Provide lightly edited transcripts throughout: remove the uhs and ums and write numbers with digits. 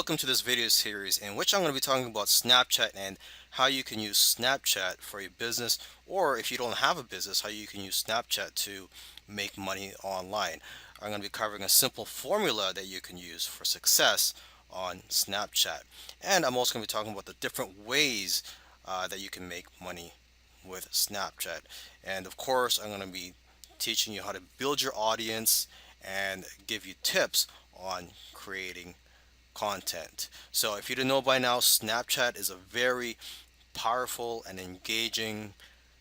welcome to this video series in which I'm going to be talking about Snapchat and how you can use Snapchat for your business, or if you don't have a business, how you can use Snapchat to make money online. I'm going to be covering a simple formula that you can use for success on Snapchat. And I'm also going to be talking about the different ways that you can make money with Snapchat. And of course, I'm going to be teaching you how to build your audience and give you tips on creating content. So if you didn't know by now, Snapchat is a very powerful and engaging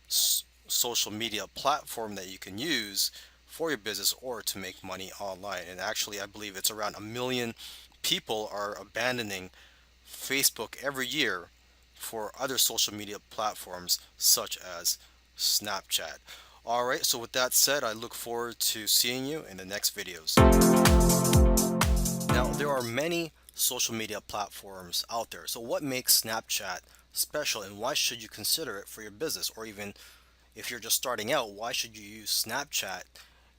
social media platform that you can use for your business or to make money online. And actually, I believe it's around 1 million people are abandoning Facebook every year for other social media platforms such as Snapchat. All right, so with that said, I look forward to seeing you in the next videos. Now, there are many social media platforms out there. So what makes Snapchat special, and why should you consider it for your business? Or even if you're just starting out, why should you use Snapchat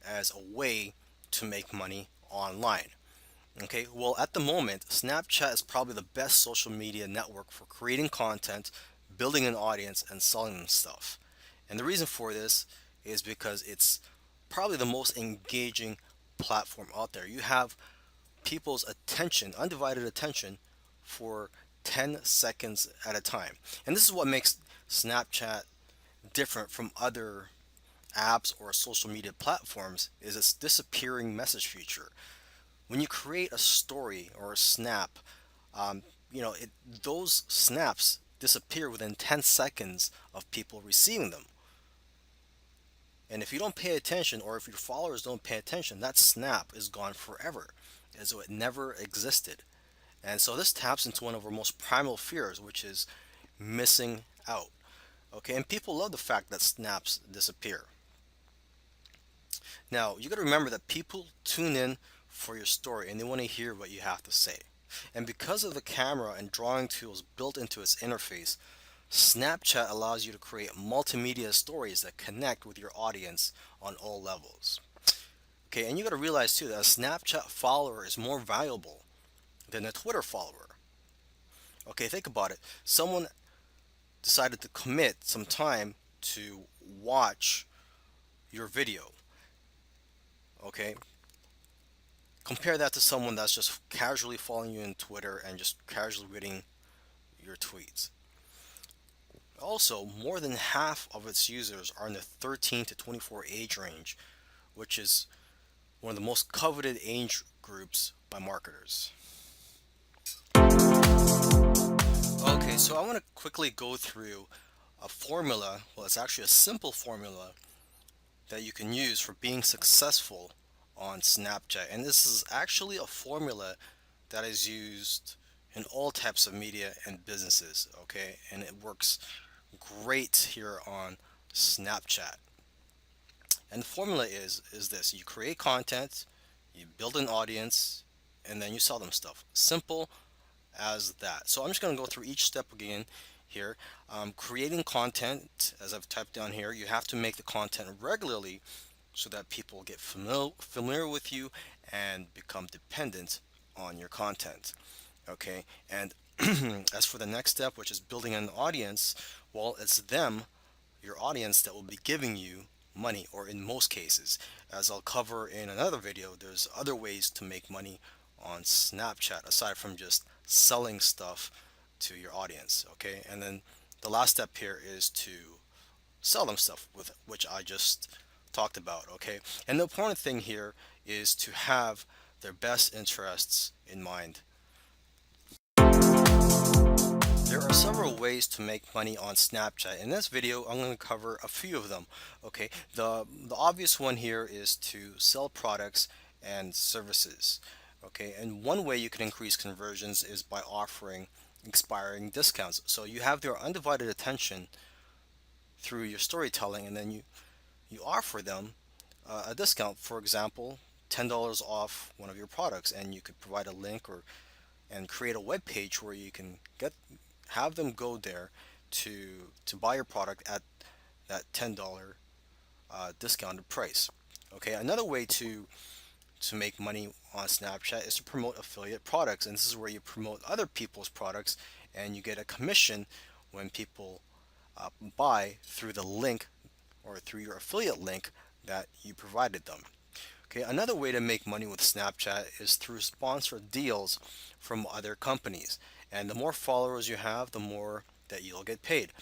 as a way to make money online? Okay, well, at the moment, Snapchat is probably the best social media network for creating content, building an audience, and selling them stuff. And the reason for this is because it's probably the most engaging platform out there. You have people's attention, undivided attention, for 10 seconds at a time. And this is what makes Snapchat different from other apps or social media platforms is its disappearing message feature. When you create a story or a snap, um, those snaps disappear within 10 seconds of people receiving them. And if you don't pay attention, or if your followers don't pay attention, that snap is gone forever, as though it never existed. And so this taps into one of our most primal fears, which is missing out. Okay, and people love the fact that snaps disappear. Now, you got to remember that people tune in for your story and they want to hear what you have to say. And because of the camera and drawing tools built into its interface, Snapchat allows you to create multimedia stories that connect with your audience on all levels. Okay, and you got to realize too that a Snapchat follower is more valuable than a Twitter follower. Okay, think about it. Someone decided to commit some time to watch your video. Okay, compare that to someone that's just casually following you on Twitter and just casually reading your tweets. Also, more than half of its users are in the 13 to 24 age range, which is one of the most coveted age groups by marketers. Okay, so I want to quickly go through a formula. Well, it's actually a simple formula that you can use for being successful on Snapchat. And this is actually a formula that is used in all types of media and businesses, okay? And it works great here on Snapchat. And the formula is this: you create content, you build an audience, and then you sell them stuff. Simple as that. So I'm just going to go through each step again here. Creating content, as I've typed down here, you have to make the content regularly so that people get familiar with you and become dependent on your content. Okay, and as for the next step, which is building an audience, well, it's them, your audience, that will be giving you money, or in most cases, as I'll cover in another video, there's other ways to make money on Snapchat aside from just selling stuff to your audience. Okay, and then the last step here is to sell them stuff, with which I just talked about. Okay, and the important thing here is to have their best interests in mind. There are several ways to make money on Snapchat. In this video, I'm going to cover a few of them. Okay, the obvious one here is to sell products and services. Okay, and one way you can increase conversions is by offering expiring discounts. So you have their undivided attention through your storytelling, and then you offer them a discount. For example, $10 off one of your products, and you could provide a link or and create a web page where you can have them go there to buy your product at that $10 discounted price. Okay, another way to to make money on Snapchat is to promote affiliate products. And this is where you promote other people's products and you get a commission when people buy through the link or through your affiliate link that you provided them. Okay, another way to make money with Snapchat is through sponsored deals from other companies. And the more followers you have, the more that you'll get paid.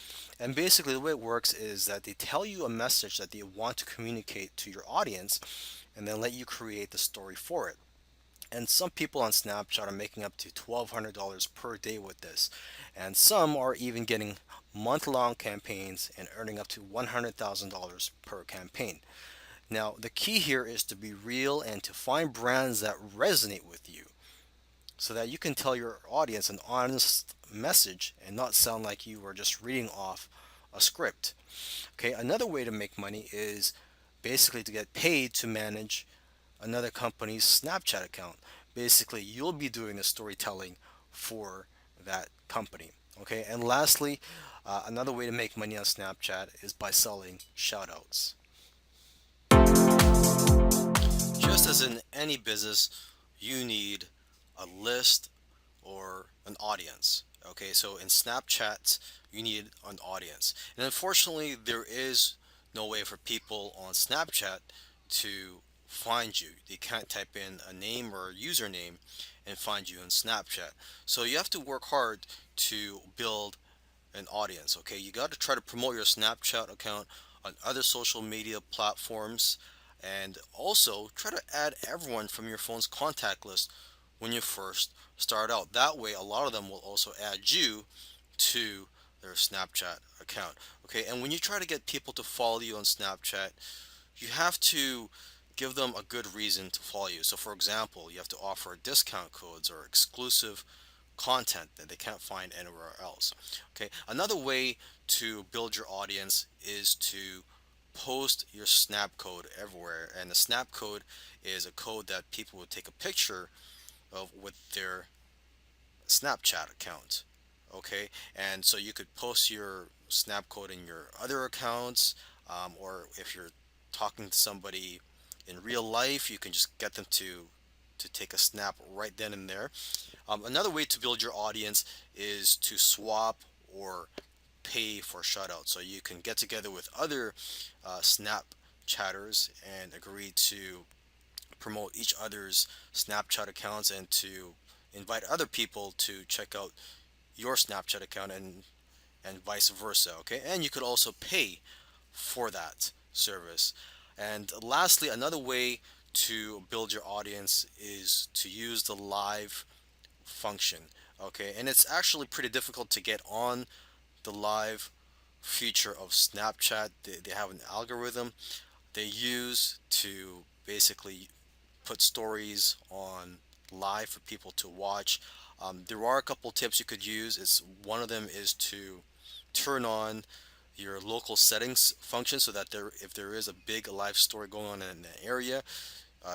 And basically, the way it works is that they tell you a message that they want to communicate to your audience and then let you create the story for it. And some people on Snapchat are making up to $1,200 per day with this. And some are even getting month long campaigns and earning up to $100,000 per campaign. Now, the key here is to be real and to find brands that resonate with you so that you can tell your audience an honest message and not sound like you were just reading off a script. Okay, another way to make money is basically to get paid to manage another company's Snapchat account. Basically, you'll be doing the storytelling for that company. Okay, and lastly, another way to make money on Snapchat is by selling shoutouts. Just as in any business, you need a list or an audience. Okay, so in Snapchat, you need an audience. And unfortunately, there is no way for people on Snapchat to find you. They can't type in a name or a username and find you in Snapchat. So you have to work hard to build an audience. Okay, you got to try to promote your Snapchat account on other social media platforms and also try to add everyone from your phone's contact list when you first start out. That way, a lot of them will also add you to their Snapchat account. Okay, and when you try to get people to follow you on Snapchat, you have to give them a good reason to follow you. So, for example, you have to offer discount codes or exclusive content that they can't find anywhere else. Okay, another way to build your audience is to post your snap code everywhere, and the snap code is a code that people would take a picture of with their Snapchat account. Okay, and so you could post your snap code in your other accounts, or if you're talking to somebody in real life, you can just get them to take a snap right then and there. Another way to build your audience is to swap or pay for shutouts. So you can get together with other Snap chatters and agree to promote each other's Snapchat accounts and to invite other people to check out your Snapchat account and vice versa. Okay, and you could also pay for that service. And lastly, another way to build your audience is to use the live function. Okay, and it's actually pretty difficult to get on the live feature of Snapchat. They have an algorithm they use to basically put stories on live for people to watch. There are a couple tips you could use. It's one of them is to turn on your local settings function so that if there is a big live story going on in an area,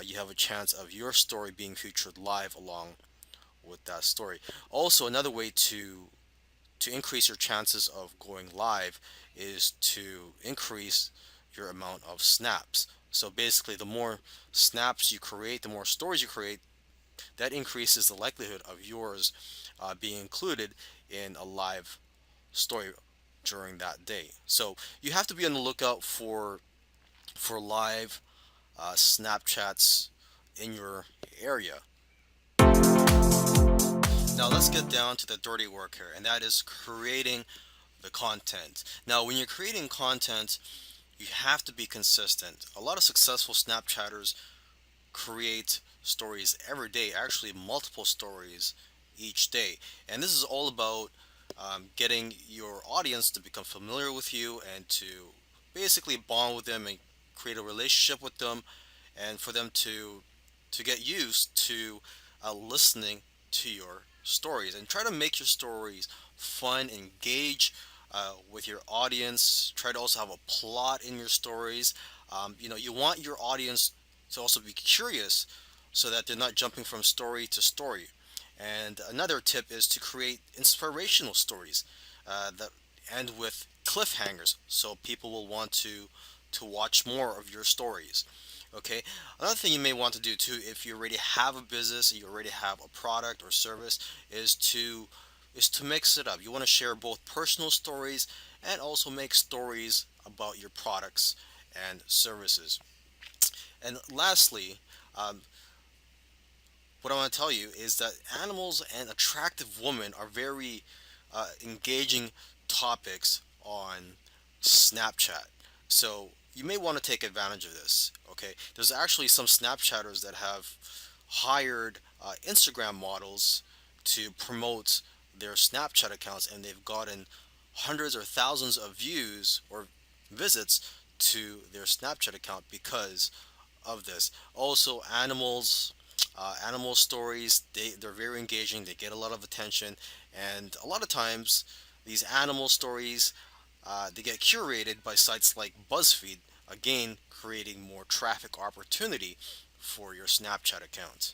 you have a chance of your story being featured live along with that story. Also, another way to increase your chances of going live is to increase your amount of snaps. So basically, the more snaps you create, the more stories you create, that increases the likelihood of yours being included in a live story during that day. So you have to be on the lookout for live Snapchats in your area. Now let's get down to the dirty work here, and that is creating the content. Now, when you're creating content, you have to be consistent. A lot of successful Snapchatters create stories every day, actually multiple stories each day. And this is all about getting your audience to become familiar with you and to basically bond with them and create a relationship with them, and for them to get used to listening to your stories, and try to make your stories fun, engage with your audience. Try to also have a plot in your stories. You want your audience to also be curious so that they're not jumping from story to story. And another tip is to create inspirational stories that end with cliffhangers so people will want to watch more of your stories. Okay. Another thing you may want to do too, if you already have a business, you already have a product or service, is to mix it up. You want to share both personal stories and also make stories about your products and services. And lastly, um, what I want to tell you is that animals and attractive women are very engaging topics on Snapchat. So you may want to take advantage of this. Okay, there's actually some Snapchatters that have hired Instagram models to promote their Snapchat accounts, and they've gotten hundreds or thousands of views or visits to their Snapchat account because of this. Also, animal stories, they're very engaging. They get a lot of attention, and a lot of times these animal stories they get curated by sites like BuzzFeed, again creating more traffic opportunity for your Snapchat account.